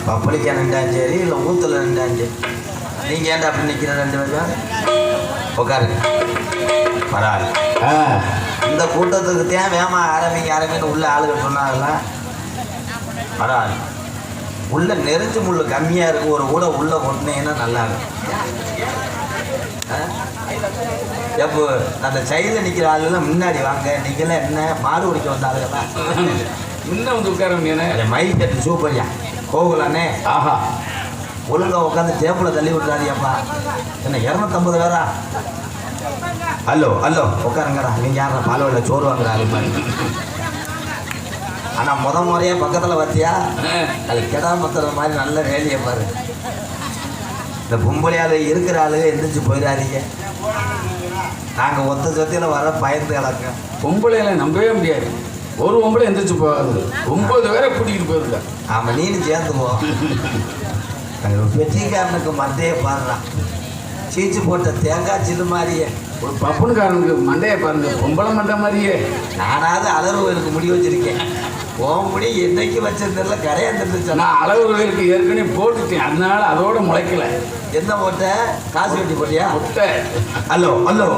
பப்பளிக்கா ரெண்டாம் சரி இல்லை ஊத்துல ரெண்டாம் சரி. நீங்க ஏன்டா அப்படி நிக்கிற ரெண்டு பேரும் உட்காருங்க. பரவாயில்ல. இந்த கூட்டத்துக்கு தேவை வேமா ஆரம்பின்னு உள்ள ஆளுகள் சொன்னாங்களா? பரவாயில்ல. உள்ள நெருஞ்சு முள்ளு கம்மியா இருக்கு. ஒரு கூட உள்ள கொட்டினீங்கன்னா நல்லா இருக்கும். எப்போ அந்த சைடில் நிற்கிற ஆளுலாம் முன்னாடி வாங்க. நீங்களாம் என்ன மாடு பிடிக்க வந்த ஆளுங்களா? முன்ன வந்து உட்கார மைக் கட்டு சூப்பரியா போகலானே. ஆஹா, ஒழுங்கா உட்காந்து டேபிள தள்ளி விட்டுறாதியாப்பா. என்ன 250 பேரா? ஹலோ ஹலோ உட்காருங்கடா. நீங்கள் யாரா பாலோட சோறு வாங்குற ஆளு மாதிரி? ஆனால் முறையாக பக்கத்தில் பார்த்தியா அது கெடா மத்துற மாதிரி நல்ல வேலையை பாரு. இந்த பொம்பளையால் இருக்கிற ஆளுங்க எந்திரிச்சு போயிடாதீங்க. நாங்கள் ஒத்த சொத்தியில் வர பயந்து கலக்க. பொம்பளையில நம்பவே முடியாது. ஒரு பொம்பளை எந்திரிச்சு போகாது. 9 பேரை கூட்டிகிட்டு போயிருக்கா. ஆமாம், நீனு சேர்ந்து போ. வெற்றிக்காரனுக்கு மண்டையை பாடுறான். சீச்சு போட்ட தேங்காய் சில்லு மாதிரியே. ஒரு பப்புனுக்காரனுக்கு மண்டையை பாருங்க, பொம்பளை மண்டை மாதிரியே. நானாவது அளவு கோயிலுக்கு முடி வச்சிருக்கேன். முடி என்னைக்கு வச்சிருந்தல கரையாந்துருச்சு. நான் அளவு கோயிலுக்கு ஏற்கனவே போட்டுட்டேன். அதனால அதோட முளைக்கல. என்ன போட்ட? காசு வெட்டி போட்டியா? முட்டை. ஹலோ ஹலோ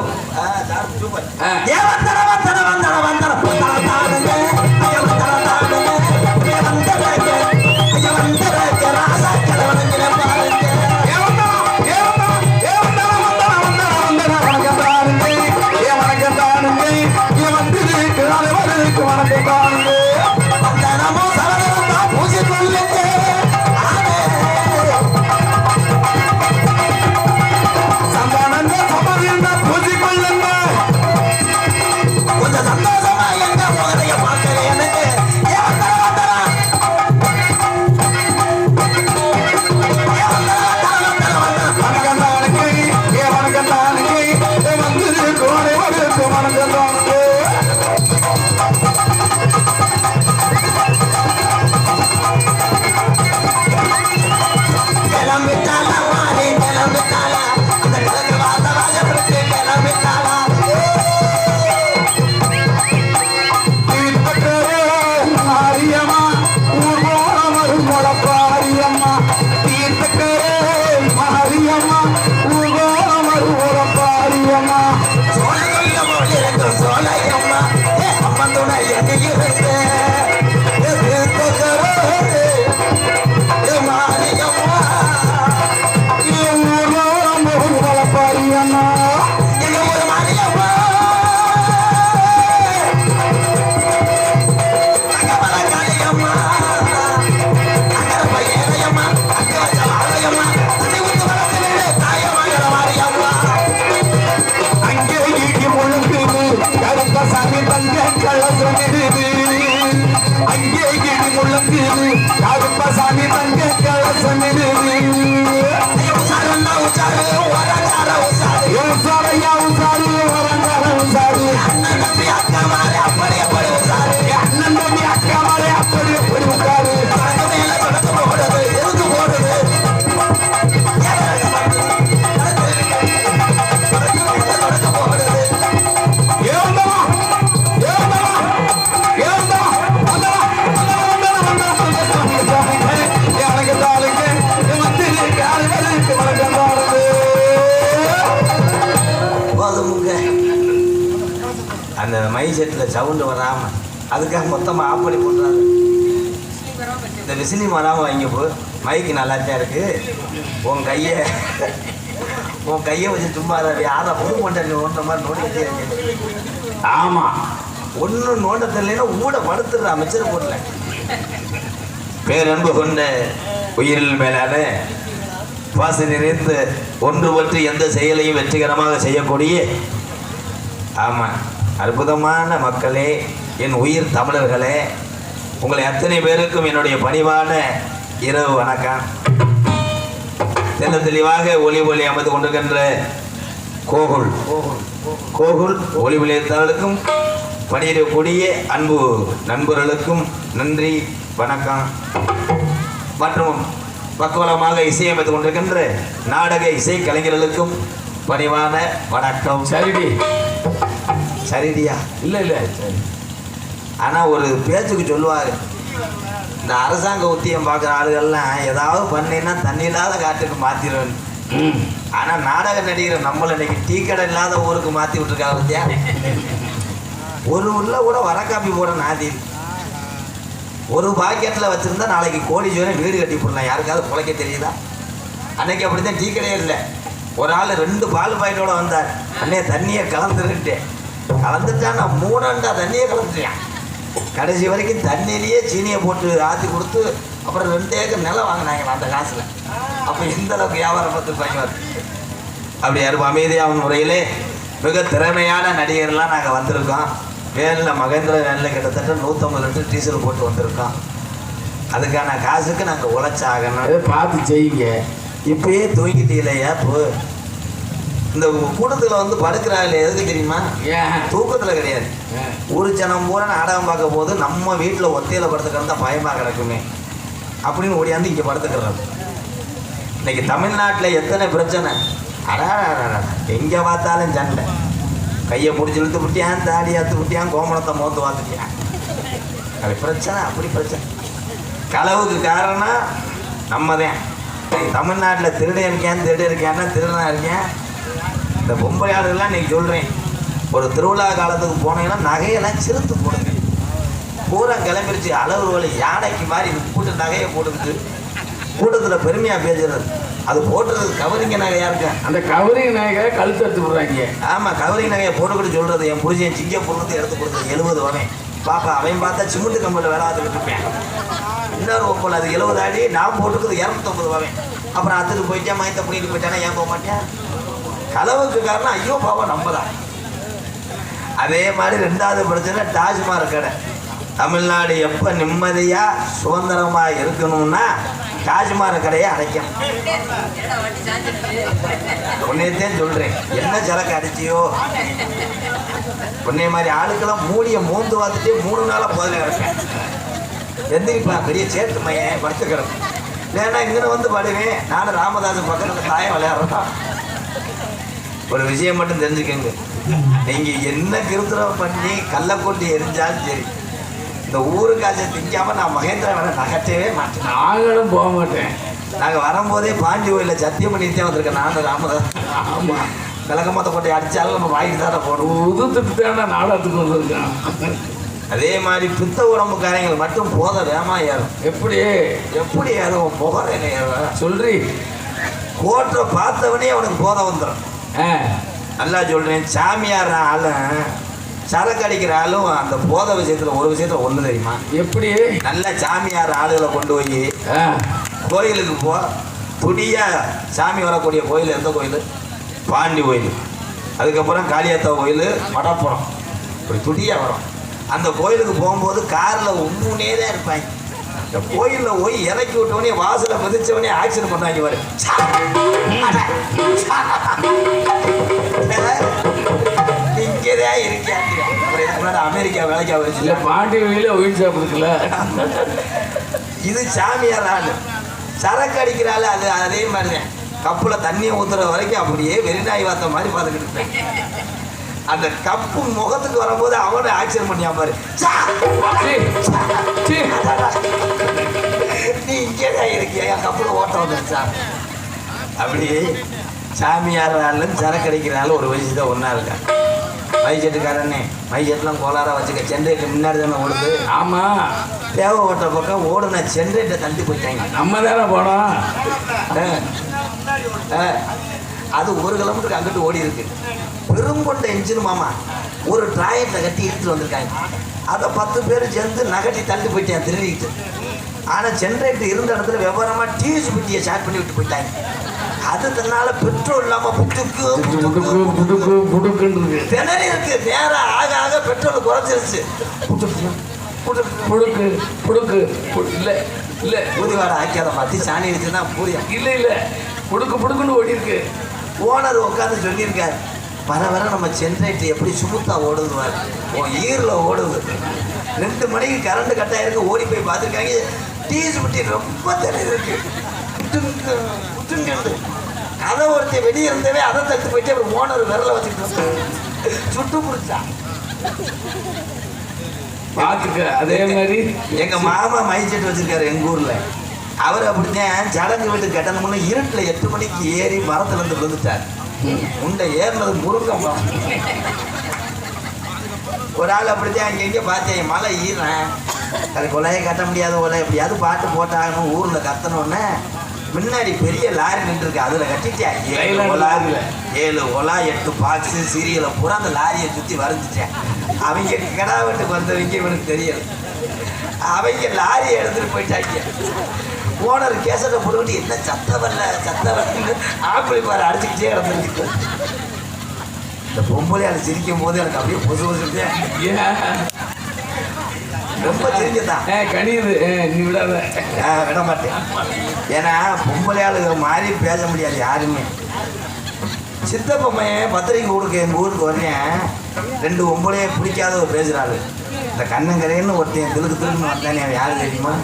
அந்த மை செட்டில் சவுண்டு வராமல் அதுக்காக மொத்தமாக ஆஃப் பண்ணி போட்டுறாங்க. இந்த விசிலி வராமல் வாங்கிப்போ மைக்கு நல்லாத்தான் இருக்குது. உன் கையை வச்சு சும்மா யாரை புது கொண்டாடி நோண்ட மாதிரி நோண்டிக்கிட்டே இருக்கு. ஆமாம், ஒன்றும் நோண்ட தெரியலன்னா ஊட படுத்துடுற அமைச்சர் போடல. பேரன்பு கொண்ட உயிரில் மேலான பாச நிறைந்து ஒன்று பற்றி எந்த செயலையும் வெற்றிகரமாக செய்யக்கூடிய ஆமாம் அற்புதமான மக்களே, என் உயிர் தமிழர்களே, உங்களை அத்தனை பேருக்கும் என்னுடைய பணிவான இரவு வணக்கம். தெல்ல தெளிவாக ஒளி அமைந்து கொண்டிருக்கின்ற கோகுல் ஒளி ஒளியத்தாளர்களுக்கும் பணியிடக்கூடிய அன்பு நண்பர்களுக்கும் நன்றி வணக்கம். மற்றும் பக்குவலமாக இசையமைத்துக் கொண்டிருக்கின்ற நாடக இசை கலைஞர்களுக்கும் பணிவான வணக்கம். சரிடியா? இல்லை சரி. ஆனால் ஒரு பேச்சுக்கு சொல்லுவாங்க, இந்த அரசாங்க உத்தியம் பார்க்குற ஆளுகள்லாம் ஏதாவது பண்ணினா தண்ணி இல்லாத காட்டுக்கு மாற்றிடுவேன். ஆனால் நாடக நடிகர் நம்மளை இன்னைக்கு டீ கடை இல்லாத ஊருக்கு மாற்றி விட்டுருக்காங்க பத்தியா. ஒரு உள்ள கூட வர காப்பி போட நாதி ஒரு பாக்கெட்டில் வச்சுருந்தா நாளைக்கு கோடீஸ்வரன் வீடு கட்டி போடலாம். யாருக்காவது பிழைக்க தெரியுதா? அன்னைக்கு அப்படித்தான் டீ கடையே இல்லை. ஒரு ஆள் 2 பால் பாக்கெட்டோட வந்தார். அன்னைய தண்ணியை கலந்துருன்ட்டேன். கலந்துட்டா நான் 3 அண்டா தண்ணியை கலந்துட்டேன். கடைசி வரைக்கும் தண்ணியிலேயே சீனியை போட்டு ஆற்றி கொடுத்து அப்புறம் 2 ஏக்கர் நிலம் வாங்கினாங்க அந்த காசில். அப்போ எந்த அளவுக்கு வியாபாரம் பார்த்துருப்பாங்க. அப்படி யாரும் அமைதியான முறையிலே மிக திறமையான நடிகர்லாம் நாங்கள் வந்திருக்கோம். வேனில் மகேந்திர வேனில் கிட்டத்தட்ட 150 லிட்டர் டீசல் போட்டு வந்திருக்கோம். அதுக்கான காசுக்கு நாங்கள் உழைச்சாகணும். பார்த்து செய்யுங்க. இப்பயே தூங்கிட்டீங்களேயா? இப்போ இந்த கூட்டத்தில் வந்து படுக்கிறாங்களே எதுக்கு தெரியுமா? தூக்கத்தில் கிடையாது. ஒரு ஜனம் பூரா நாடகம் பார்க்க போது நம்ம வீட்டில் ஒத்தையில் படுத்துக்கிறது தான் பயமாக கிடக்குமே அப்படின்னு ஓடியாந்து இங்கே படுத்துக்கிறது. இன்னைக்கு தமிழ்நாட்டில் எத்தனை பிரச்சனை! எங்கே பார்த்தாலும் சண்டை. கையை பிடிச்சி இழுத்து விட்டியான், தாடி அத்து விட்டியான், கோமணத்தை மோந்து பார்த்துட்டியான். அது பிரச்சனை, அப்படி பிரச்சனை. களவுக்கு காரணம் நம்ம தான். தமிழ்நாட்டில் திருடன் இருக்கான்னா திருடனா இருக்கேன். இந்த பொம்பளை ஆளுகள்லாம் இன்றைக்கி சொல்கிறேன், ஒரு திருவிழா காலத்துக்கு போனீங்கன்னா நகையெல்லாம் சிறுத்து போடுங்க. பூரா கிளம்பிடுச்சு அளவு வழி யானைக்கு மாதிரி கூட்டு நகையை போட்டுக்கிட்டு கூட்டத்தில் பெருமையாக பேசுறது. அது போட்டுறது கவரிங்க நகையாக இருக்கேன். அந்த கவரிங் நகையை கழுத்து எடுத்து போடுறாங்க. ஆமாம், கவரிங் நகையை போட்டுக்கிட்டு சொல்கிறது, என் புரிஞ்சேன் சிங்கப்பூர்லேருந்து எடுத்து கொடுத்தது 70 வரேன் பாப்பா. அவன் பார்த்தா சிமெண்ட் கம்பெனியில் வேலை பார்த்துக்கிட்டு இருப்பேன். இன்னொரு ஒப்பல் அது 70 அடி, நான் போட்டுக்கிறது 250 வரேன். அப்புறம் அதுக்கு போயிட்டேன், மயத்தை பண்ணிட்டு போயிட்டானா ஏன் போக மாட்டேன்? களவுக்கு காரணம் ஐயோ பாவம் நம்ம தான். அதே மாதிரி 2வது பிரச்சனை டாஸ்மாக் கடை. தமிழ்நாடு எப்போ நிம்மதியாக சுதந்திரமாக இருக்கணும்னா டாஸ்மாக் கடையை அடைக்கணும். உன்னையத்தான் சொல்கிறேன், என்ன சரக்கு அடிச்சியோ உன்னைய மாதிரி ஆளுக்கெல்லாம் மூடியை மோந்து பார்த்துட்டு 3 நாளாக போதில் கிடப்பேன். எந்திரிப்பா பெரிய சேட்டு மையன் படுத்து கிடக்கும். இல்லைன்னா இங்கே வந்து படுவேன். நானும் ராமதாஸ் பக்கத்தில் தாயம் விளையாடுறோம். ஒரு விஷயம் மட்டும் தெரிஞ்சுக்கங்க, நீங்கள் என்ன கிருத்திரம் பண்ணி கள்ளக்கொட்டி எரிஞ்சாலும் சரி, இந்த ஊருக்காசை திங்காமல் நான் மகேந்திர வேலை நகட்டவே மாட்டேன். நாங்களும் போக மாட்டேன். நாங்கள் வரும்போதே பாண்டி கோயிலில் சத்தியம் பண்ணிட்டு தான் வந்திருக்கேன். நானும் ராமதாஸ். ஆமாம், விளக்கமத்தை கொட்டி அடித்தாலும் நம்ம வாங்கிட்டு தானே போடுவோம். உதுத்துட்டு தானே நாடகத்துக்கு வந்துருக்கேன். அதே மாதிரி பித்த உடம்புக்காரங்களுக்கு மட்டும் போத வேமா ஏறும். எப்படி ஏறும்? புகழ ஏறும் சொல்றி. கோட்டை பார்த்தவனே அவனுக்கு போதை வந்துடும். நல்லா சொல்கிறேன், சாமியார் ஆளும் சரக்கு அடிக்கிற ஆளும் அந்த போதை விஷயத்தில் ஒரு விஷயத்தில் ஒன்று தெரியுமா? எப்படி? நல்ல சாமியார் ஆளுகளை கொண்டு போய் கோயிலுக்கு துடியாக சாமி வரக்கூடிய கோயில் எந்த கோயில்? பாண்டி கோயில். அதுக்கப்புறம் காளியாத்தா கோயில், மடப்புறம். இப்படி துடியாக வரும். அந்த கோயிலுக்கு போகும்போது காரில் உண்மையே தான் இருப்பாங்க. இந்த கோயிலில் போய் இறக்கி விட்டவனே வாசலை மிதிச்சவனே ஆக்சிடென்ட் பண்ணாங்க பாரு. இங்கேதான் இருக்கேன். அமெரிக்கா வேலைக்கா வச்சு பாண்டி கோயில ஒயின் சாப்பிடுதுல. இது சாமியார் ஆள், சரக்கு அடிக்கிற ஆள். அது அதே மாதிரி தான். கப்பில் தண்ணியை ஊற்றுற வரைக்கும் அப்படியே வெறிநாய் வார்த்த மாதிரி பார்த்துக்கிட்டு இருப்பேன். அந்த கப்பு முகத்துக்கு வரும்போது அவனை ஆக்சிடென்ட் பண்ணியா பாரு. நீ இங்கே தான் இருக்கியா, என் கப்பில் ஓட்டம் வந்துருச்சா? அப்படி சாமியார் ஆளும் சரக்கு அடிக்கிற ஆளும் ஒரு வயசு தான் ஒன்றா இருக்கா. மைஜெட்டுக்காரனே மைஜெட்லாம் கோளாராக வச்சுக்க ஜென்ரேட்டர் முன்னாடி தானே ஓடுது. ஆமாம், தேவை ஓட்டுற பக்கம் ஓடுன ஜென்ரேட்டர் தள்ளி போயிட்டாங்க. நம்ம தானே போனோம். அது 1 கிலோமீட்டருக்கு அங்கிட்டு ஓடி இருக்கு. பெருங்கொண்ட என்ஜின் மாமா ஒரு டிராயத்தை கட்டி இழுத்துட்டு வந்திருக்காங்க. அதை 10 பேர் சேர்ந்து நகட்டி தள்ளி போயிட்டேன் திருடிக்கிட்டு. ஆனால் ஜென்ரேட்டர் இருந்த இடத்துல விவரமாக டியூஸ் பெட்டியை ஸ்டார்ட் பண்ணி விட்டு போயிட்டாங்க. அது தன்னால பெட்ரோல் இல்லாமல் திணறி இருக்கு. நேரம் ஆக ஆக பெட்ரோல் குறைச்சிருச்சு. இல்லை இல்லை ஊதிவார ஆக்கியாத பார்த்து சாணி வச்சுன்னா பூரியா இல்லை இல்லை புடுக்குன்னு ஓடி இருக்கு. ஓனர் உட்காந்து சொல்லியிருக்காரு, வர வர நம்ம ஜென்ரேட்டர் எப்படி சுமுத்தாக ஓடுதுவார். ஈரில் ஓடுது. 2 மணிக்கு கரண்ட் கட்டாயிருக்கு. ஓடி போய் பார்த்துருக்காங்க. டீஸ் பட்டி ரொம்ப தெரியுது. அதை ஒருத்தர் வெளியே இருந்தவே அதை தட்டு போயிட்டு அப்புறம் ஓனர் விரலை வச்சுக்கிட்டு சுட்டு பிடிச்சா. பார்த்துக்க அதே மாதிரி எங்கள் மாமா மைசெட் வச்சுருக்காரு எங்கள் ஊரில். அவர் அப்படித்தான் சடங்கு வீட்டுக்கு கட்டணும்னு இருட்டில் 8 மணிக்கு ஏறி மரத்துலேருந்து விழுந்துட்டார். உண்டை ஏறினது முருங்கை. ஒரு ஆள் அப்படித்தான் அங்கே பார்த்தேன். மழை ஈரேன், அது கொலையை கட்ட முடியாத கொலை எப்படியாவது பாட்டு போட்டாகணும். ஊரில் கத்தணுன்னு முன்னாடி பெரிய லாரி நின்றுருக்கு. அதில் கட்டிட்டேன் 7 ஒலா 8 பாக்ஸு சீரியலை பூரா அந்த லாரியை சுற்றி வரைஞ்சிட்டேன். அவங்க கடா வீட்டுக்கு வந்தவங்க இவனுக்கு தெரியல. அவங்க லாரியை எடுத்துகிட்டு போயிட்டாங்க. ஓனர் கேசட்டை போட்டுக்கிட்டு என்ன சத்தவல்ல ஆப்பிள் பாரு அடிச்சுக்கிட்டே கிடந்துருக்கு. இந்த பொம்பளையால் சிரிக்கும் போது எனக்கு அப்படியே பொசு ரொம்ப சிரிக்கத்தான் கணியுது. நீ விடாத. விட மாட்டேன். ஏன்னா பொம்பளையாளுங்க மாதிரி பேச முடியாது யாருமே. சித்தப்பையன் பத்திரிக்கை கொடுக்க எங்கள் ஊருக்கு வரேன். 2 பொம்பளையே பிடிக்காத ஒரு பேசுகிறாள். இந்த கண்ணங்கரைன்னு ஒருத்தன் திலுக்குன்னு வந்தானே. அவன் யாரு தெரியுமா?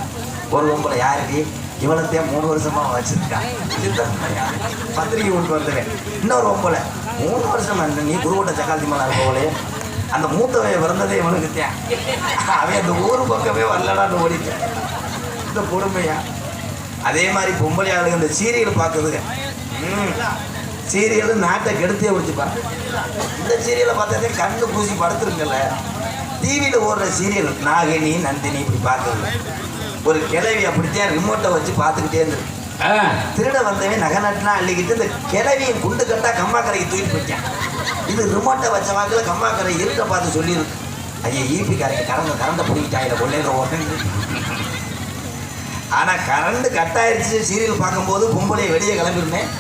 ஒரு பொம்பளை யாருக்கு இவளத்தையும் 3 வருஷமாக வச்சுருக்கான். சித்தப்பையன் பத்திரிக்கை கொடுத்து வந்துடுவேன். இன்னொரு பொம்பளை 3 வருஷமா நீ குருவட்ட சக்காலத்தி மேலே இருப்பவளே. அந்த மூத்தவையை பிறந்ததே இவனுக்கு தேன். அவன் அந்த ஊர் பக்கமே வரலடான்னு ஓடிட்டேன். இந்த பொறுமையா அதே மாதிரி பொம்பளை ஆளுங்க இந்த சீரியல் பார்க்குதுங்க. சீரியல் நாட்டை கெடுத்தே வச்சுப்பாங்க. இந்த சீரியலை பார்த்தாதே கண்ணு பூசி படுத்துருங்கல்ல. டிவியில் ஓடுற சீரியல் நாகினி நந்தினி இப்படி பார்க்குறது. ஒரு கிழவி அப்படித்தான் ரிமோட்டை வச்சு பார்த்துக்கிட்டே இருந்தது. திருட வந்தவன் நகை நட்டுலாம் அள்ளிக்கிட்டு இந்த கிழவியின் குண்டு கட்டா கம்மாக்கரைக்கு தூக்கி போயிட்டான். இது ரிமோட்டை வச்ச வாக்கில் கம்மாக்கரை இருக்க பார்த்து சொல்லியிருக்கு. ஐயா ஈபி கரைக்கு கரண்டை பிடிக்கிட்டாங்க கொள்ளையில ஓட்டு. ஆனால் கரண்ட் கட்டாயிருச்சு. சீரியல் பார்க்கும்போது பொம்பளையை வெளியே கிளம்பிருந்தேன்.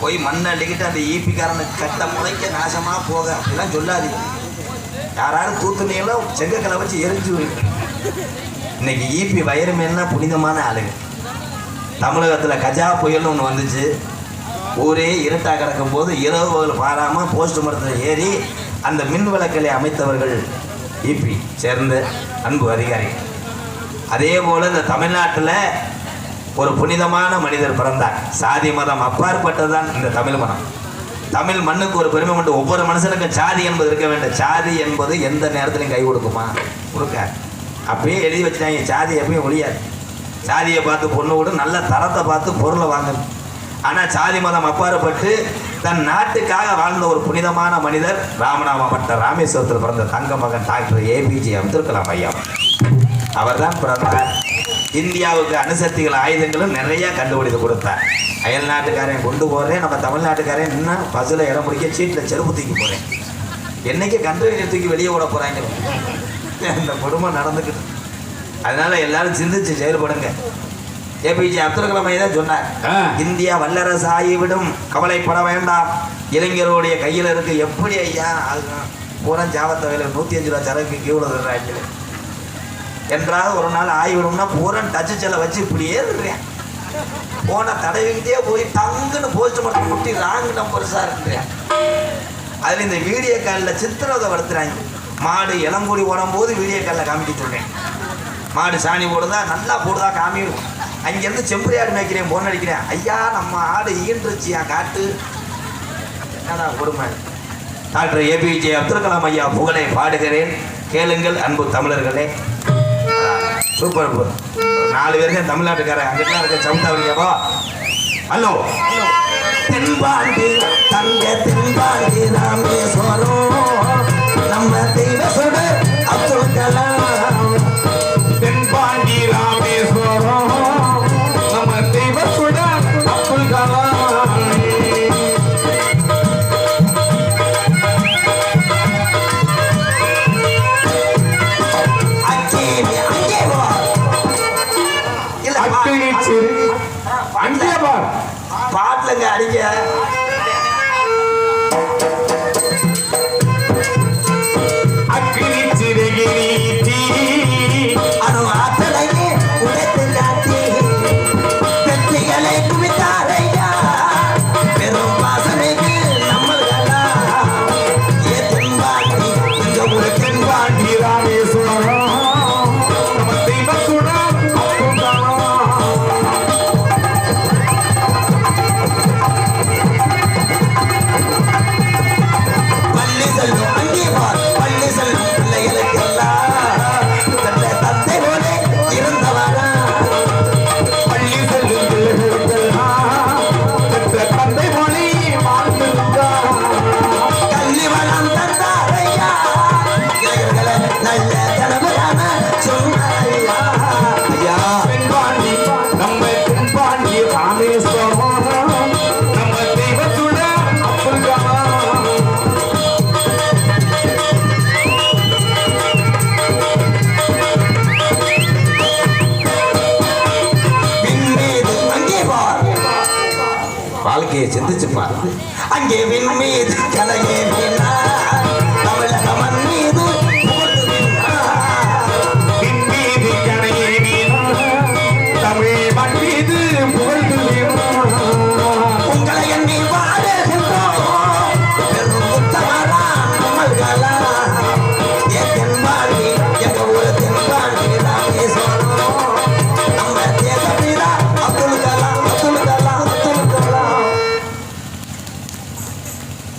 போய் மண்ணை அள்ளிக்கிட்டு அந்த ஈபி காரனை கட்டை முளைக்க நாசமாக போக அப்படிலாம் சொல்லாதீங்க. யாராவது தூத்துனையெல்லாம் செங்கக்கலை வச்சு எரிஞ்சு விடுங்க. இன்னைக்கு ஈபி வயருமேன்னா புனிதமான ஆளுங்க. தமிழகத்தில் கஜா புயல்னு ஒன்று வந்துச்சு. ஊரே இருட்டாக கிடக்கும் போது இரவு பகல் பாராமல் போஸ்ட் மரத்தில் ஏறி அந்த மின் விளக்கலை அமைத்தவர்கள் ஈபி சேர்ந்த அன்பு அதிகாரிகள். அதே போல் இந்த தமிழ்நாட்டில் ஒரு புனிதமான மனிதர் பிறந்தார். சாதி மதம் அப்பாற்பட்டதான் இந்த தமிழ் மனம். தமிழ் மண்ணுக்கு ஒரு பெருமை உண்டு. ஒவ்வொரு மனுஷனுக்கும் சாதி என்பது இருக்க வேண்டும். சாதி என்பது எந்த நேரத்துலையும் கை கொடுக்குமா? கொடுக்க. அப்பயே எழுதி வச்சுட்டாங்க, சாதி எப்பயும் ஒழியாது. சாதியை பார்த்து பொண்ணு விட நல்ல தரத்தை பார்த்து பொருளை வாங்கணும். ஆனால் சாதி மதம் அப்பாற்பட்டு தன் நாட்டுக்காக வாழ்ந்த ஒரு புனிதமான மனிதர் ராமநாமப்பட்ட ராமேஸ்வரத்தில் பிறந்த தங்க மகன் டாக்டர் APJ அப்துல் கலாம் ஐயா. அவர் தான் பிறந்தார். இந்தியாவுக்கு அணுசக்திகள் ஆயுதங்களும் நிறையா கண்டுபிடித்து கொடுத்தார். அயல் நாட்டுக்காரையும் கொண்டு போகிறேன், நம்ம தமிழ்நாட்டுக்காரையும் இன்னும் பஸ்ஸில் இடம் பிடிக்க சீட்டில் செருப்பு தூக்கி போகிறேன். என்றைக்கு கண்டுபிடிக்க தூக்கி வெளியே விட போகிறாங்க. இந்த குடும்பம் நடந்துக்கிட்டு. அதனால் எல்லாரும் சிந்திச்சு செயல்படுங்க. APJ அப்துல் கலாம் ஐயா தான் சொன்னார், இந்தியா வல்லரசு ஆகிவிடும், கவலைப்பட வேண்டாம், இளைஞருடைய கையில் இருக்கு. எப்படி ஐயா அதுதான் பூரா ஜாவத்தவையில் 105 ரூபா சரக்கு கீழே தர்றாங்க என்றாவது ஒரு நாள் ஆகிவிடும்னா பூரா டச்சு செல்லை வச்சு இப்படியே இருக்கிறேன். போனால் தடவிக்கிட்டே போய் தங்குன்னு போஸ்ட் மட்டும் முட்டி ராங்கு நம்பர்ஸாக இருக்கிறேன். அதில் இந்த வீடியோ காலில் சித்திரவதை வளர்த்துறாங்க. மாடு இளங்கூடி ஓடும்போது வீடியோ காலில் காமிக்க சொல்கிறேன். மாடு சாணி போடுதா நல்லா போடுதா காமிடும். அங்கேருந்து செம்பரி ஆடு மேய்க்கிறேன், பொண்ணு அடிக்கிறேன். ஐயா நம்ம ஆடு ஈன்றுச்சியா காட்டு. என்னடா கொடுமை. டாக்டர் APJ அப்துல் கலாம் ஐயா புகழை பாடுகிறேன், கேளுங்கள் அன்பு தமிழர்களே. சூப்பர். 4 பேருக்கு தமிழ்நாட்டுக்காரன் அங்கெல்லாம் இருக்க சவுத்தாவளியாவா. ஹலோ தென்பாண்டி தங்க தென்பாண்டி ராமேஸ்வரம் தெய்வ சுடர் அப்துல் கலாம். தென்பாண்டி ராமேஸ்வரம் நம்ம தெய்வ சுடர் அப்துல் கலாம். பாட்டுலங்க அடிக்க அக்கினி சிறுகிரி அணு ஆத்தலையே உடைத்து காட்டி வெற்றிகளை குவித்தாரையா பெரும் வாசனைக்கு நம்மளா ஏ தென்பாண்டி இந்த ஒரு தென்பாண்டி ராமேஸ்வரம் நம்ம தெய்வ சுடர் அப்துல் கலாம். பள்ளி செல்லும் அங்கே பார் பள்ளி செல்லும் பிள்ளைகளுக்கெல்லாம் தன்னை தந்தை போல இருந்தவரா பள்ளி செல்லும் பிள்ளைகளுக்கெல்லாம் பெற்ற தந்தை மொழி வாழ்ந்திருந்தார். கல்வி வளம் தந்தாரையா இளைஞர்களை நல்ல தலைமையான சொன்னாரையா ஐயா தென்பாண்டி நம்ம தென்பாண்டி ராமேஸ்வரம் நம்ம தெய்வ சுடர் அப்துல் கலாம். விண்மீது அங்கே பார் வாழ்க்கையை சிந்திச்சு பார் அங்கே விண்மீது கலையே தமிழக மண் மீது புகழ்ந்து நின்றார். விண்மீது கணையே வீணார், தமிழ் மண் மீது புகழ்ந்து வீணார். உங்களை எண்ணி வாழுகின்றோம் பெரும் உத்தமரா நம்மள்களா ஏ தென்பாண்டி எங்க ஊரு தென்பாண்டி ராமேஸ்வரம் நம்ம தேசப்பிதா அப்துல் கலாம் அப்துல் கலாம் அப்துல் கலாம்.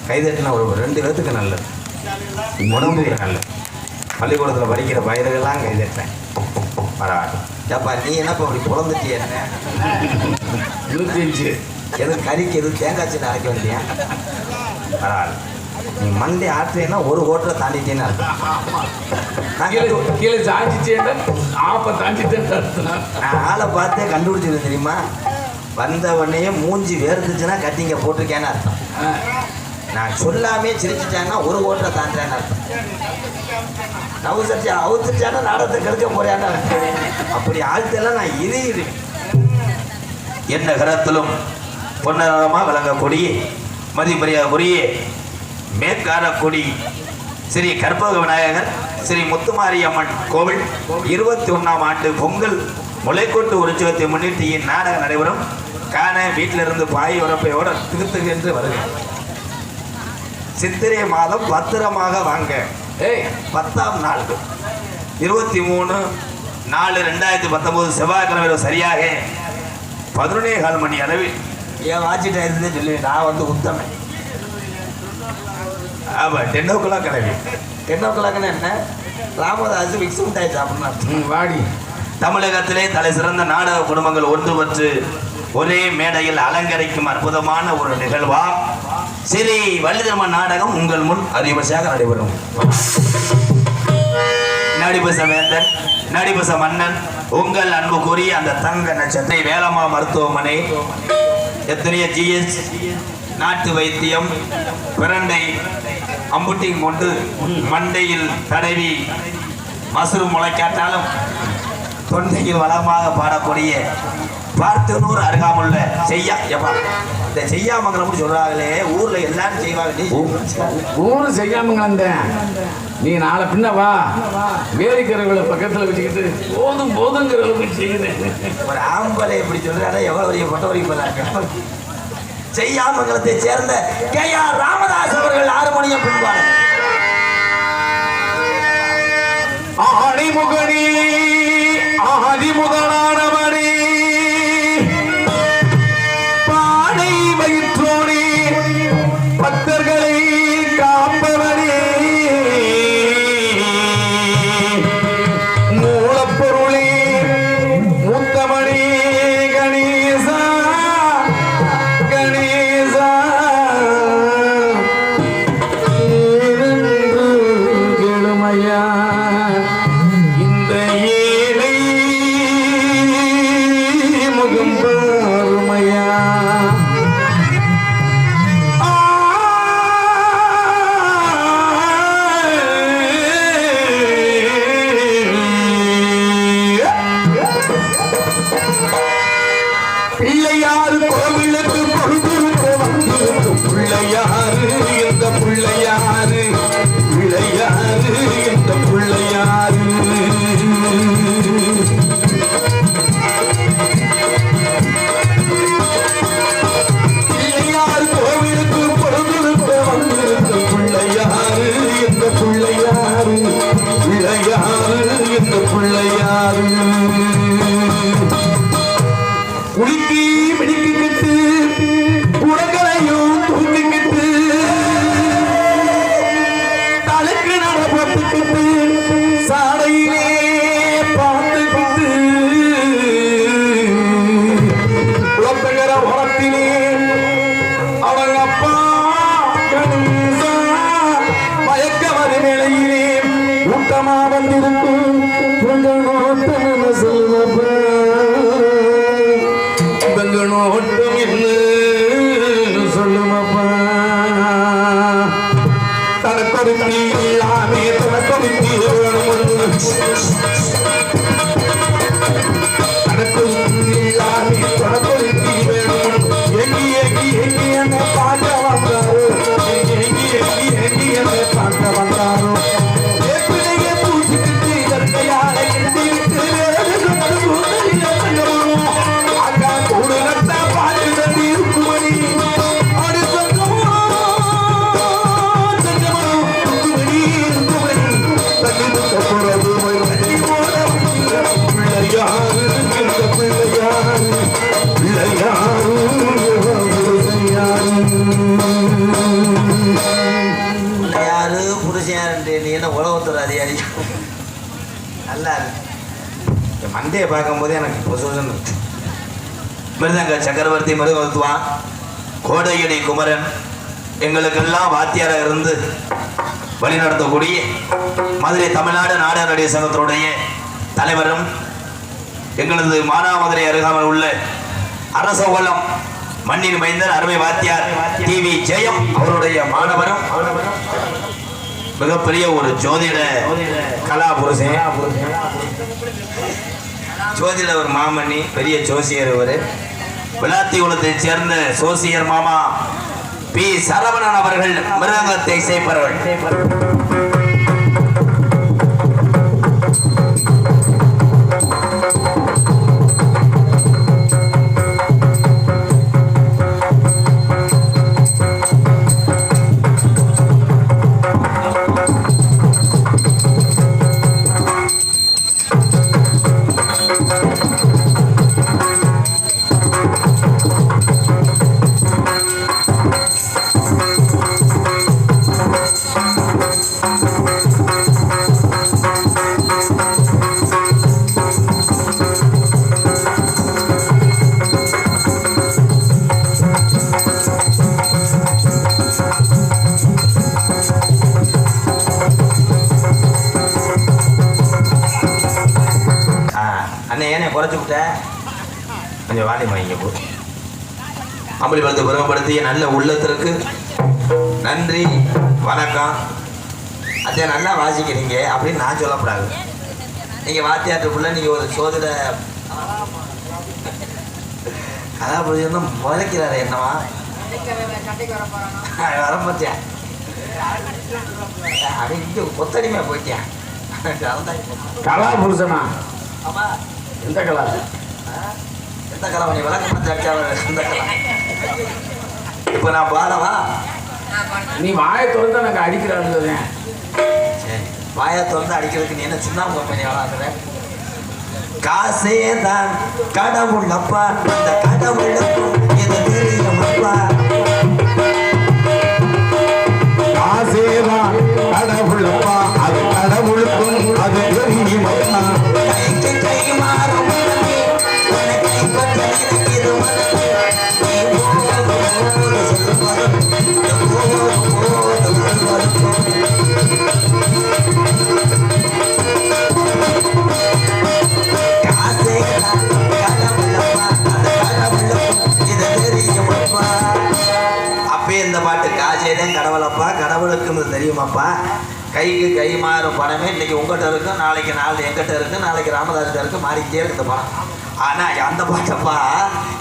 கைதட்டினா ஒரு 2 பேத்துக்கு நல்லது, உடம்புக்கு நல்லது. பள்ளிக்கூடத்தில் படிக்கிற பயிர்கள்லாம் கைதட்டேன் பரவாயில்ல. ஏப்பா நீ என்னப்பா அப்படி குழந்துட்டி என்ன 25 எது கறிக்கு எது தேங்காய் சீனை அரைக்க வேண்டியா பரவாயில்ல. நீ மண்டே ஆட்டுறேன்னா ஒரு ஓட்டரை தாண்டிட்டேன்னு அர்த்தம். கீழே சாஞ்சிச்சேன் ஆப்ப தாண்டிட்டேன். நான் ஆளை பார்த்தே கண்டுபிடிச்சிருந்தேன் தெரியுமா. வந்த உடனே மூஞ்சி வேர்ந்துச்சுன்னா கட்டிங்க போட்டிருக்கேன்னு அர்த்தம். நான் சொல்லாமே சிரிச்சிட்டேன்னா ஒரு ஓட்டரை தாண்டுறேன்னு அர்த்தம். நவுசரிச்சு அவுத்துச்சானா நாடகத்தை கெடுக்க போறேன்னு அர்த்தம். அப்படி ஆழ்த்தெல்லாம் நான் இது என்ன கரத்திலும் பொன்னரமாக விளங்கக்கூடிய மதிமரியாதைக்குரிய மேற்கார கொடி ஸ்ரீ கற்பக விநாயகர் ஸ்ரீ முத்துமாரியம்மன் கோவில் 21ஆம் ஆண்டு பொங்கல் முளைக்கொட்டு உற்சவத்தை முன்னிட்டு இந்நாடகம் நடைபெறும். காண வீட்டிலிருந்து பாய் உரப்பையோடு திகுத்துக்கு என்று வருகிறேன். சித்திரை மாதம் பத்திரமாக வாங்க. 10ஆம் நாள் 23/4/2019 செவ்வாய்க்கிழமை சரியாக 11:15 மணி அளவில் ஏன் வாட்சிட்டு இருந்தே சொல்லி நான் வந்து உத்தமன். ஆமாம் 10 o'clock கிளம்பி 10 o'clockன்னு என்ன ராமதாஸ் மிக்ஸ் மிட்டாய் சாப்பிடணும். வாடி தமிழகத்திலே தலை சிறந்த நாடக குடும்பங்கள் ஒன்றுபட்டு ஒரே மேடையில் அலங்கரிக்கும் அற்புதமான ஒரு நிகழ்வா ஸ்ரீ வள்ளிதர்ம நாடகம் உங்கள் முன் அதிகபட்சமாக நடைபெறும். நடிபச வேந்தன் நடிபச மன்னன் உங்கள் அன்புக்குரிய அந்த தங்க நட்சத்திர வேலம்மா மருத்துவமனை எத்தனையோ ஜிஎஸ் நாட்டு வைத்தியம் பிரண்டை அம்புட்டிங் கொண்டு மண்டையில் தடவி மசுறு முளைக்காட்டாலும் தொண்டையில் வளமாக பாடக்கூடிய பார்த்தனூர் அருகாமுள்ள செய்யா எப்பா இந்த செய்யாமங்கலம் சொல்றாங்களே ஊர்ல எல்லாரும் செய்வாங்க. ஊரு செய்யாமங்கலம் நீ நாளை பின்ன வா வேலிக்கரைகளை பக்கத்துல வச்சுக்கிட்டு போதும் போதுங்கிற அளவுக்கு செய்யுறேன். ஒரு ஆம்பளை எப்படி சொல்றாங்க எவ்வளவு பெரிய பொட்ட வரைக்கும் செய்யாமங்கலத்தை சேர்ந்த KR ராமதாஸ் அவர்கள் ஹார்மோனியம் பின்பாடு ஆடிமுகனி ஆதிமுதலானவனே பானை வயிற்றோனே பக்தர்களை காப்பவனே மூலப்பொருளே மூத்தமணி கணேசா கணேசா கேளு கட்டிட்டு சாலையிலே பார்த்துக்கிட்டு குளத்தகர உரத்திலே அவங்க அப்பா கணேசா மயக்க மறு நிலையிலே ஊட்டமா வந்திருக்கும் செல்வப்பா நோட்டம் என்ன சொல்லுமப்பா தனக்கொரு தீ இல்லாமே தனக்கொரு தீ வேணும் தனக்கொரு தீ இல்லாமே தனக்கொரு தீ வேணும் எங்கி எங்கி எங்கி என்னை பார்க்க வந்தாரோ எங்கி எங்கி எங்கி என்னை பார்க்க வந்தாரோ எப்படியே பூச்சிக்கிட்டு இயற்கையான எந்தி விட்டு மண்டையை பார்க்கும்போது எனக்கு மிருதங்க சக்கரவர்த்தி மிருகத்துவான் கோடையடி குமரன் எங்களுக்கெல்லாம் வாத்தியாராக இருந்து வழிநடத்தக்கூடிய மதுரை தமிழ்நாடு நாடக நடிகர் சங்கத்தினுடைய தலைவரும் எங்களது மானாமதுரை அருகாமல் உள்ள அரசகுலம் மண்ணின் மைந்தர் அருமை வாத்தியார் டிவி ஜெயம் அவருடைய மாணவரும் மிகப்பெரிய ஒரு ஜோதிட கலா புருஷன் ஜோதிட ஒரு மாமணி பெரிய ஜோசியர் இவர் விளாத்தி குலத்தை சேர்ந்த சோசியர் மாமா பி சரவணன் அவர்கள் மிருதங்கத்தை இசைப்பவர்கள். கொஞ்சம் வாடி வாங்க போ அம்பளி பலத்தை பெருமைப்படுத்திய நல்ல உள்ளத்திற்கு நன்றி வணக்கம். அதே நல்லா வாசிக்கிறீங்க அப்படின்னு நான் சொல்லக்கூடாது. நீங்கள் வாத்தியாட்டுக்குள்ள நீங்கள் ஒரு சோதிட கதாபுரிஜன் முளைக்கிறாரு என்னவா வர பார்த்தியா அப்படி இங்கே கொத்தடிமையா போயிட்டியா கலாபுருஷனா எந்த கலா எந்த கலா நீ விளக்க மாத்தியா எந்த கலா இப்போ நான் பாடவா நீ வாயை திறந்து எனக்கு அடிக்கிறான்னு சரி வாயை திறந்து அடிக்கிறதுக்கு நீ என்ன சின்ன கம்பெனி வளர்க்குற காசே தான் கடவுளப்பா அந்த கடவுளுக்கும் இது தெரியுமப்பா காசே தான் கடவுளப்பா அது கடவுளுக்கும் அது தெரியுமப்பா கைக்கு கை மாறும் அப்பயே இந்த பாட்டு காசேதான் கடவுளப்பா கடவுளுக்கு தெரியுமாப்பா கைக்கு கை மாறும் படமே இன்னைக்கு உங்கள்கிட்ட இருக்கும் நாளைக்கு நாலு எங்கிட்ட இருக்கு நாளைக்கு ராமதாஸ்கிட்ட இருக்கு மாறிக்கிட்டே இருக்கு இந்த படம். ஆனா அந்த பாட்டப்பா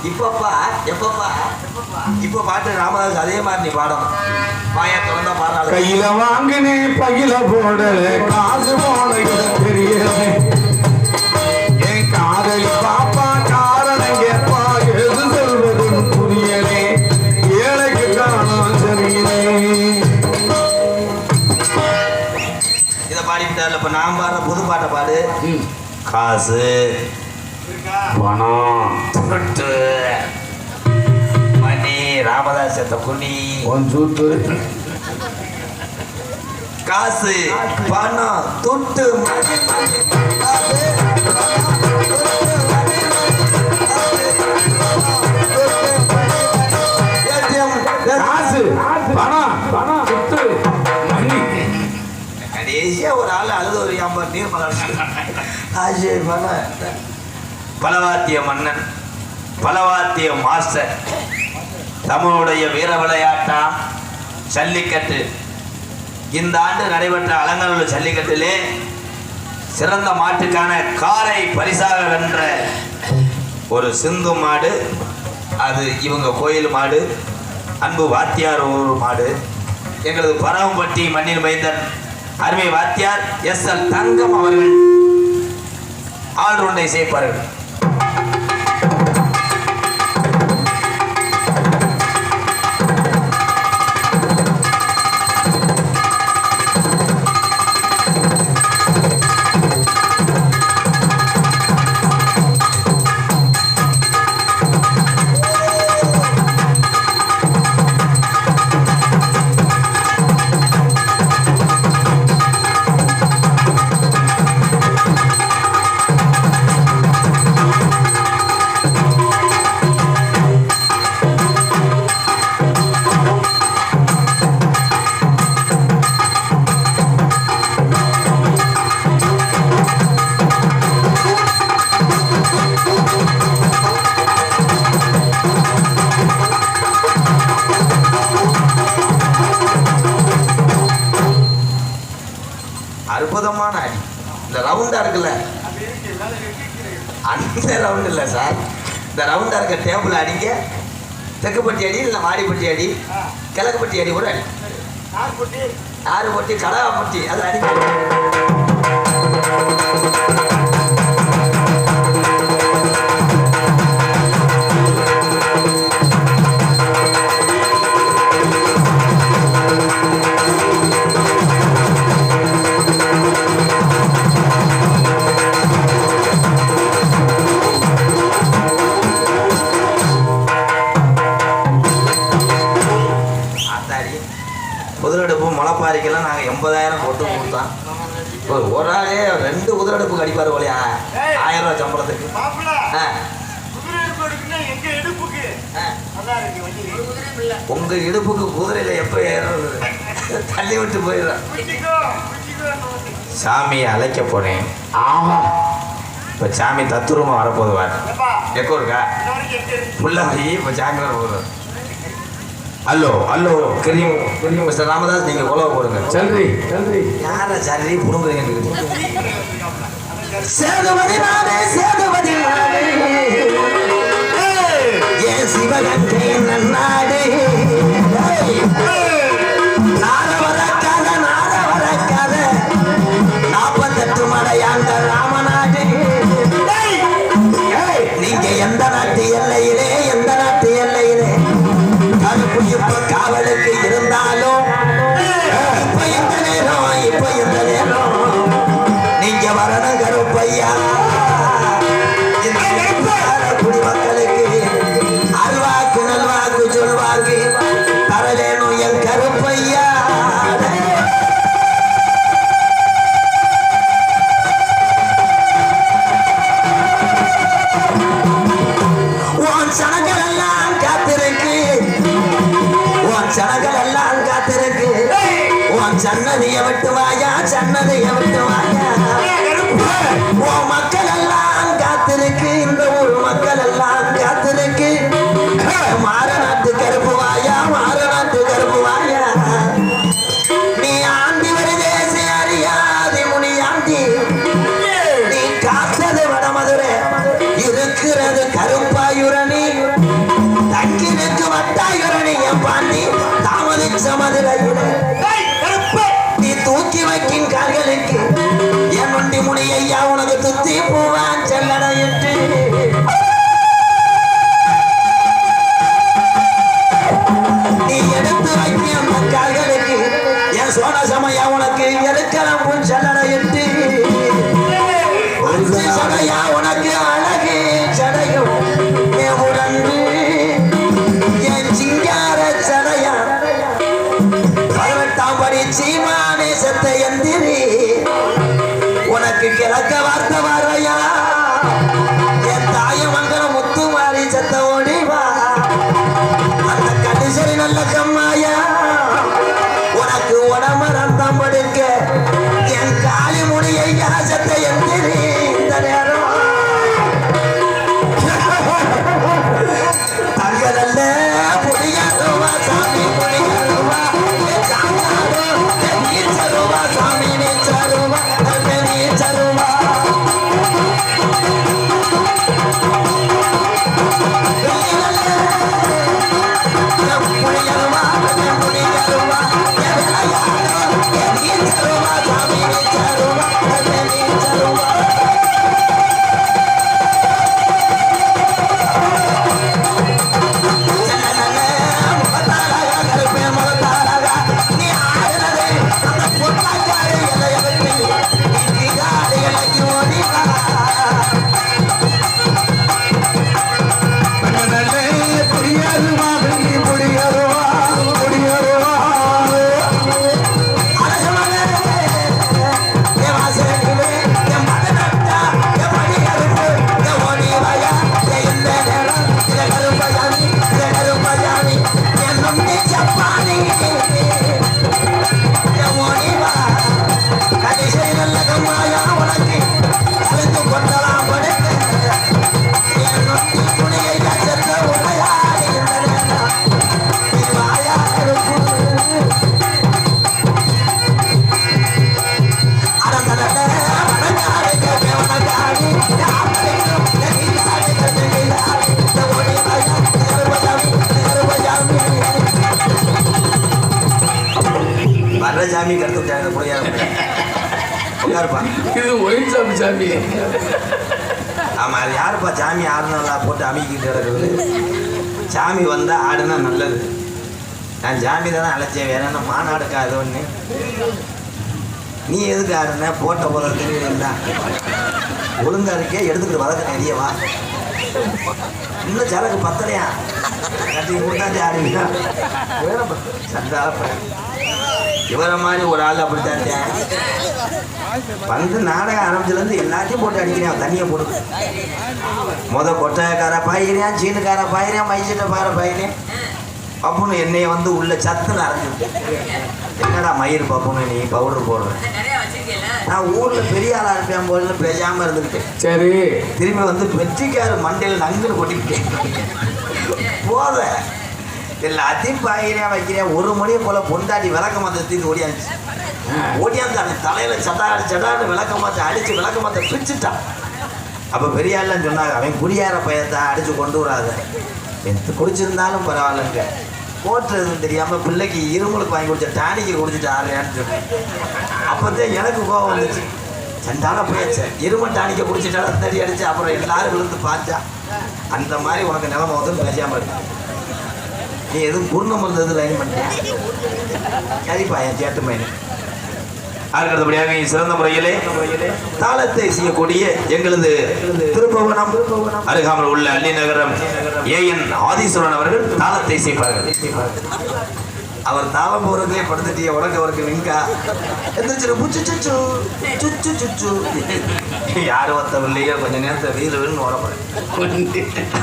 இப்பப்பா எப்பப்பா இப்ப பாட்டு ராமதாஸ் அதே மாதிரி நீ பாடணும். பாயா திறந்தா பாடாது கையில வாங்கினே பையில போடல காசு போன தெரியல என் காதலி பாப்பா காரணம் கேப்பா எது சொல்வதுன்னு புரியலே ஏழைக்கு காணும் சரியில்லை. இதை பாடிவிட்டார்ல இப்ப நான் பாடுற புது பாட்டை பாடு. காசு பணம் துட்டு மணி ராமதாஸ் குனி சூத்து காசு பணம் துட்டு காசு பணம் பணம் துட்டு மணி. கடைசியா ஒரு ஆள் அழுது ஒரு நீர் காசு பணம். பலவாத்திய மன்னன், பலவாத்திய மாஸ்டர், தமிழுடைய வீர விளையாட்டா ஜல்லிக்கட்டு. இந்த ஆண்டு நடைபெற்ற அலங்கநல்லூர் ஜல்லிக்கட்டிலே சிறந்த மாட்டுக்கான காரை பரிசாக வென்ற ஒரு சிந்து மாடு. அது இவங்க கோயில் மாடு, அன்பு வாத்தியார் ஒரு மாடு. எங்களது பரவம்பட்டி மண்ணில் மைந்தன் அருமை வாத்தியார் எஸ்.எல். தங்கம் அவர்கள் ஆல்ரவுண்டை சேர்ப்பார்கள். அற்புதமான அடி. இந்த ரவுண்டா இருக்குல்ல, அந்த ரவுண்ட் இல்லை சார், இந்த ரவுண்டா இருக்க டேபிள் அடிங்க. தெக்குப்பட்டி அடி, இல்லை மாடிப்பட்டி அடி, கிழக்குப்பட்டி அடி கூட அடி. ஆறு பொட்டி கடவா பொட்டி அது அடிக்க. குதிரடுப்பு முளைப்பாரிக்கெல்லாம் நாங்கள் 80,000 போட்டு கொடுத்தோம். ஒரு ஆளே 2 குதிரடுப்புக்கு அடிப்பார் போலையா 1000 ரூபா சம்பளத்துக்கு. உங்க இடுப்புக்கு குதிரையில எப்ப ஏறது தள்ளி விட்டு போயிடுறேன். சாமியை அழைக்க போனேன். ஆமா, இப்ப சாமி தத்துரூபமா வரப்போதுவார். எக்கோ இருக்கா புள்ளி இப்ப சாமி வர போகுது. Hello hello cream cream mister Ramadoss, நீங்க கொலவை போடுங்க. சரி சரி, யார சரி புடுங்குறீங்க? சேதுபதி நானே, சேதுபதி நானே, ஏ சிவகங்கை நன்னாடு, நாரவரக்காத நாரவரக்காத 48 மலையாண்ட ராமநாடு. நீங்க எந்த நாட்டு எல்லையிலே, எந்த நாட்டு எல்லையிலே கருப்பு இப்ப காவலுக்கு இருந்தாலும் இப்ப இந்த நேரம், இப்ப இந்த நேரம் நீங்க வரணும் கருப்பையா. குடிமக்களுக்கு அல்வாக்கு நல்வாக்கு சொல்வாக்கு தர வேணும் என் கருப்பையா. சனங்கள் எல்லாம் காத்திருக்கு, உன் சனங்கள் எல்லாம் காத்திருக்கு, உன் சன்னதியை விட்டு வாயா, சன்னதியை விட்டு வாயா. உன் மக்கள் எல்லாம் காத்திருக்கு, இந்த ஊர் மக்கள் எல்லாம் காத்திருக்கு. மாற நாட்டு கருப்பு வாயா, மாற நாட்டு கருப்பு வாயா. நீ ஆண்டி வருதேசி அறியாதி முனி ஆண்டி, நீ காத்தது வடமதுரை, இருக்கிறது கருப்பாயுரணி, தங்கினுக்கு வட்டாயுரணி. என் பாண்டி தாமதிச்ச மதுரையிலே நீ தூக்கி வைக்கும் கால்களுக்கு என் நொண்டி முனி ஐயா உனக்கு துத்தி பூவான் செல்லடையிட்டு. நீ எடுத்து வைக்கும் அந்த கால்களுக்கு என் சோழ சமயா உனக்கு எருக்கலாம் பூன் செல்லடையிட்டு. சடையா உனக்கு அழகு சடையும் உடன்று என் சிங்கார சடையா 18ஆம் படி சீமானேசத்தை எனக்கு கிழக்க வார்த்தை வாரையா என் தாயமங்கல முத்து மாறி சத்த ஓடிவா அந்த கடிசரி நல்ல கம்மாயா உனக்கு உடம்பரம் தான் படுக்க என் காலி முடியை யாசத்தை எந்திரி இந்த நேரம் தங்கதல்ல புடியாருவா சாமி புடியாருவா நீச்சருவா சாமி நீச்சருவா நீச்சருவா புடியாருவா புடியாருவா நீச்சருவா சாமி நீச்சருவா நீச்சருவா சாமி கருத்து உட்காருப்பா இது ஒயின் சாமி சாமி ஆமா அது யாருப்பா சாமி ஆடுனா போட்டு அமைக்கிட்டு கிடக்குது சாமி வந்தா ஆடுனா நல்லது நான் சாமி தானே அழைச்சேன் வேற என்ன மாநாடுக்கா அது ஒன்று நீ எதுக்கு ஆடுன போட்ட போல தெரியல ஒழுங்கா இருக்கே எடுத்துக்கிட்டு வதக்க நிறையவா இன்னும் சரக்கு பத்தலையா கட்டி கொடுத்தாச்சு ஆடுவீங்க சந்தால இவரை மாதிரி ஒரு ஆள் அப்படித்தான் வந்து நாடகம் ஆரம்பிச்சதுலேருந்து எல்லாத்தையும் போட்டு அடிக்கிறேன் தண்ணியை போட்டு கொட்டைக்கார பாயிறேன் சீனுக்கார பாயிறேன் மைசீட்டை பாரு பாயிறேன் பப்புன்னு என்னைய வந்து உள்ள சத்துன்னு அரைஞ்சிட்டு என்னடா மயிர் பப்புன்னு நீ பவுடர் போடுறேன் நான் ஊர்ல பெரிய ஆளா இருப்பேன் போல பேசாம இருந்துக்கிட்டேன் சரி திரும்பி வந்து வெற்றிக்கார மண்டையில் நங்குன்னு கொட்டிக்கிட்டேன் போத எல்லாத்தையும் பாயிறேன் வைக்கிறேன் 1 மணியை போல பொண்டாட்டி விளக்க மாத்திட்டு ஓடியாச்சு ஓடியாந்து அந்த தலையில சடாடு விளக்க மாத்த அடிச்சு விளக்க மாத்த பிரிச்சுட்டான் அப்ப பெரிய ஆள்லாம் சொன்னாங்க அவன் குடியார பயத்தை அடிச்சு கொண்டு வராத குடிச்சிருந்தாலும் பரவாயில்லைங்க போட்டுறதுன்னு தெரியாம பிள்ளைக்கு இருமலுக்கு வாங்கி கொடுத்த டானிக்கு குடிச்சிட்டு ஆறுயான்னு சொன்னேன் அப்பதான் எனக்கு கோவம் வந்துச்சு சண்டான போயாச்சு இரும டானிக்க குடிச்சிட்டாலும் தடி அடிச்சு அப்புறம் எல்லாரும் விழுந்து பார்த்தா அந்த மாதிரி உனக்கு நிலைமை வந்து பேசாம இருக்கு நீ எதுவும் பூர்ணம் இருந்தது லைன் பண்ணிட்டேன் சரிப்பா என் சேட்டு பையன் அடுத்தபடியாக சிறந்த முறையிலே தாளத்தை செய்யக்கூடிய எங்களது திருப்பவனம் அருகாமல் உள்ள அள்ளி நகரம் ஏஎன் ஆதீஸ்வரன் அவர்கள் தாளத்தை செய்வார்கள் அவர் தாளம் போறதுலே படுத்துட்டிய உனக்கு அவருக்கு விங்கா எந்திரிச்சு புச்சு சுச்சு சுச்சு சுச்சு யாரு ஒத்தவில்லையோ கொஞ்ச நேரத்தை வீரன்னு ஓடப்படும்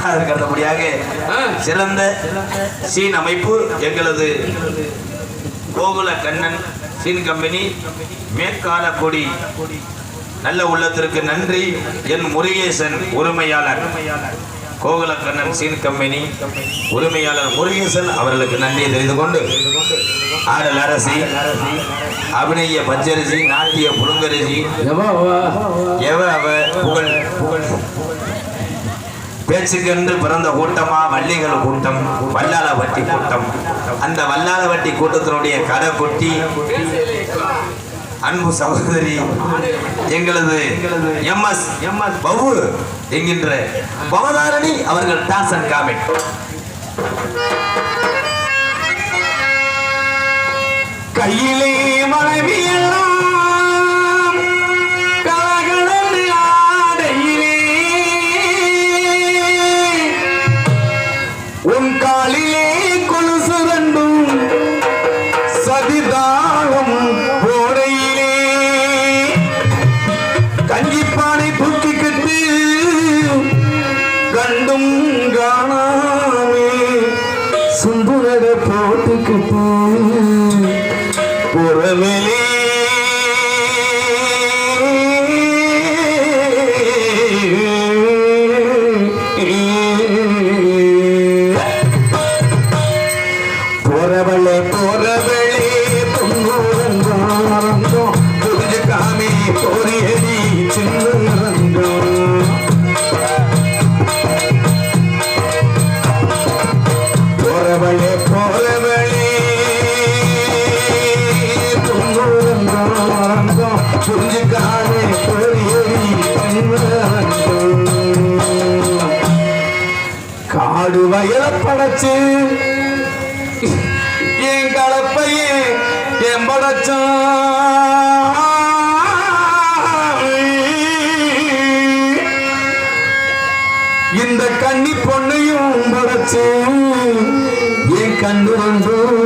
அதுக்கு அடுத்தபடியாக சிறந்த சீன் அமைப்பு எங்களது கோகுல கண்ணன் சீன் கம்பெனி மேற்கால கொடி நல்ல உள்ளத்திற்கு நன்றி என் முருகேசன் உரிமையாளர் கோகுலக்கண்ணன் சீன் கம்பெனி உரிமையாளர் முருகேசன் அவர்களுக்கு நன்றியை தெரிந்து கொண்டு ஆடல் அரசி அபிநய பச்சரிசி நாட்டிய புழுங்கரிசி புகழ் புகழ் பேச்சுக்கென்று பிறந்த கூட்டமா வள்ளிகள் கூட்டம் வல்லாள வட்டி கூட்டம் அந்த வல்லாள வட்டி கூட்டத்தினுடைய கடை கொட்டி அன்பு சகோதரி எங்களது எம்எஸ் பவு என்கின்ற பவதாரணி அவர்கள் டான்ஸ் காமெடி கையிலே மனைவியெல்லாம் கலகலந்து ஆடையிலே உன் காலிலே கொலுசு ரெண்டும் சதிதாகம் போடையிலே நானே பொறியடி காடு வயல படைச்சு என் கலப்பையே என் படைச்சான் இந்த கன்னி பொண்ணையும் படைச்சு என் கண்ணு ரெண்டும்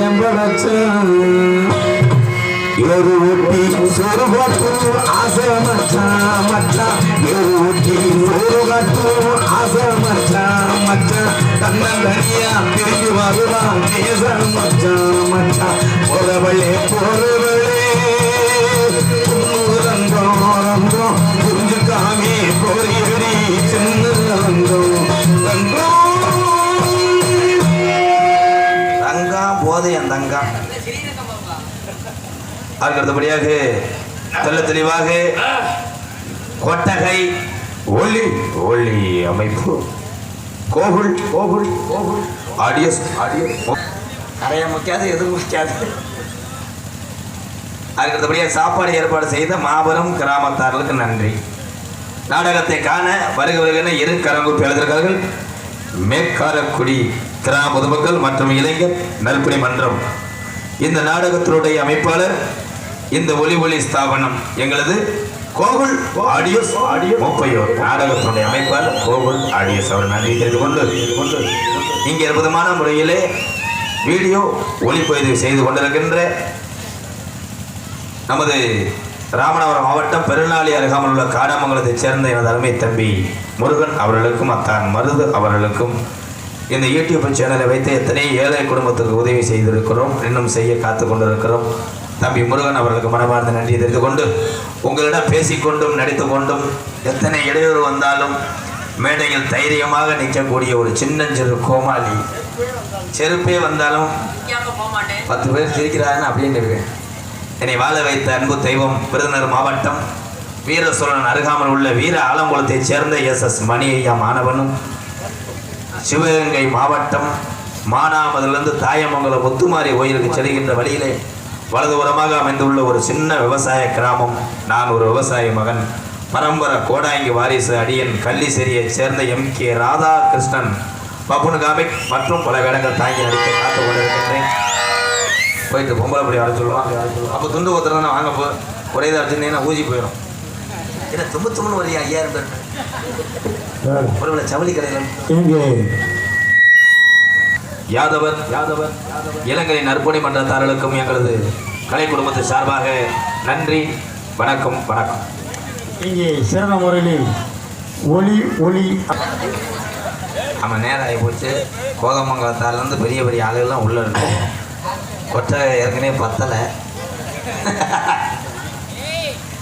என் படைச்சான் இவரு ஊட்டி சோறு காட்டும் ஆசை மச்சான் மச்சான் இவரு ஊட்டி சோறு காட்டும் ஆசை மச்சான் மச்சான் தன்னந்தனியா திரும்பி வருவான் நேசம் மச்சான் மச்சான் போறவளே ரங்கம் ரங்கம் புரிஞ்சுக்காமே போரியடி சின்ன ரங்கம் ரங்கம் போது என் தங்கம். அடுத்தபடியாக தெல்ல தெளிவாக கொட்டகை ஒளி ஒளி அமைப்பு கோகுல் கோகுல் கோகுல் ஆடியஸ் ஆடியஸ் நிறைய முக்கியாது எதுவும் முக்கியாது. அடுத்தபடியாக சாப்பாடு ஏற்பாடு செய்த மாபெரும் கிராமத்தார்களுக்கு நன்றி. நாடகத்தை காண வருகிறவர்கள் இரு கரங்குப்பி எழுதியிருக்கார்கள். மேற்காரக்குடி கிராம பொதுமக்கள் மற்றும் இளைஞர் நற்பணி மன்றம். இந்த நாடகத்தினுடைய அமைப்பாளர் இந்த ஒளி ஒளி ஸ்தாபனம் எங்களது கோகுல் ஆடியோஸ் ஆடியோ முப்பையோர். நாடகத்தினுடைய அமைப்பாளர் கோகுல் ஆடியோஸ் அவர் நன்றி தெரிந்து கொண்டு இங்கே அற்புதமான முறையிலே வீடியோ ஒளிப்பதிவு செய்து கொண்டிருக்கின்ற நமது ராமநாதபுரம் மாவட்டம் பெருநாளி அருகாமல் உள்ள காடாமங்கலத்தைச் சேர்ந்த எனது அருமை தம்பி முருகன் அவர்களுக்கும் அத்தான் மருது அவர்களுக்கும் இந்த யூடியூப் சேனலை வைத்து எத்தனை ஏழை குடும்பத்துக்கு உதவி செய்திருக்கிறோம், இன்னும் செய்ய காத்து கொண்டிருக்கிறோம். தம்பி முருகன் அவர்களுக்கு மனமார்ந்த நன்றியை தெரிந்து கொண்டு உங்களிடம் பேசிக்கொண்டும் நடித்து கொண்டும் எத்தனை இடையூறு வந்தாலும் மேடையில் தைரியமாக நிற்கக்கூடிய ஒரு சின்னஞ்சிறு கோமாளி, செருப்பே வந்தாலும் 10 பேர் சிரிக்கிறாருன்னு அப்படின்னு இருக்கேன். என்னை வாழ வைத்த அன்பு தெய்வம் விருதுநகர் மாவட்டம் வீர சோழன் அருகாமல் உள்ள வீர ஆலங்குளத்தைச் சேர்ந்த SS மணி ஐயா மாணவனும், சிவகங்கை மாவட்டம் மானாமதிலிருந்து தாயமங்கலம் முத்துமாரி கோயிலுக்கு செல்கின்ற வழியிலே வலதுபுறமாக அமைந்துள்ள ஒரு சின்ன விவசாய கிராமம். நான் ஒரு விவசாய மகன், பரம்பரை கோடாங்கி வாரிசு அடியன் கள்ளிசேரியைச் சேர்ந்த MK ராதாகிருஷ்ணன் பப்புனு காமிக் மற்றும் பல வேடங்கள் தாங்கி நடிக்க காத்து கொண்டிருக்கின்றேன். போயிட்டு பொம்பளை படி வர சொல்லுவாங்க. அப்போ துண்டு ஒருத்தர் வாங்க போ ஒரே இதாக வச்சுருந்தீங்கன்னா ஊசி போயிடும். ஏன்னா தும்புன்னு ஒரு 5000 பேர் ஒருவேளை சவளி கடையில் யாதவர் யாதவர் இளங்கலை நற்பணி மன்றத்தார்களுக்கும் எங்களது கலை குடும்பத்து சார்பாக நன்றி, வணக்கம் வணக்கம். இங்கே சிறந்த முறையில் ஒளி ஒளி நம்ம நேரம் ஆகி போச்சு. கோதமங்கலத்தாலேருந்து பெரிய பெரிய ஆளுகள்லாம் உள்ள இருக்கும். கொட்டை ஏற்கனவே பத்தலை.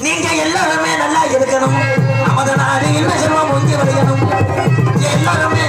நீங்க எல்லாருமே நல்லா இருக்கணும். நமது நாடு என்ன செல்வம் முந்தி வருகணும். எல்லாருமே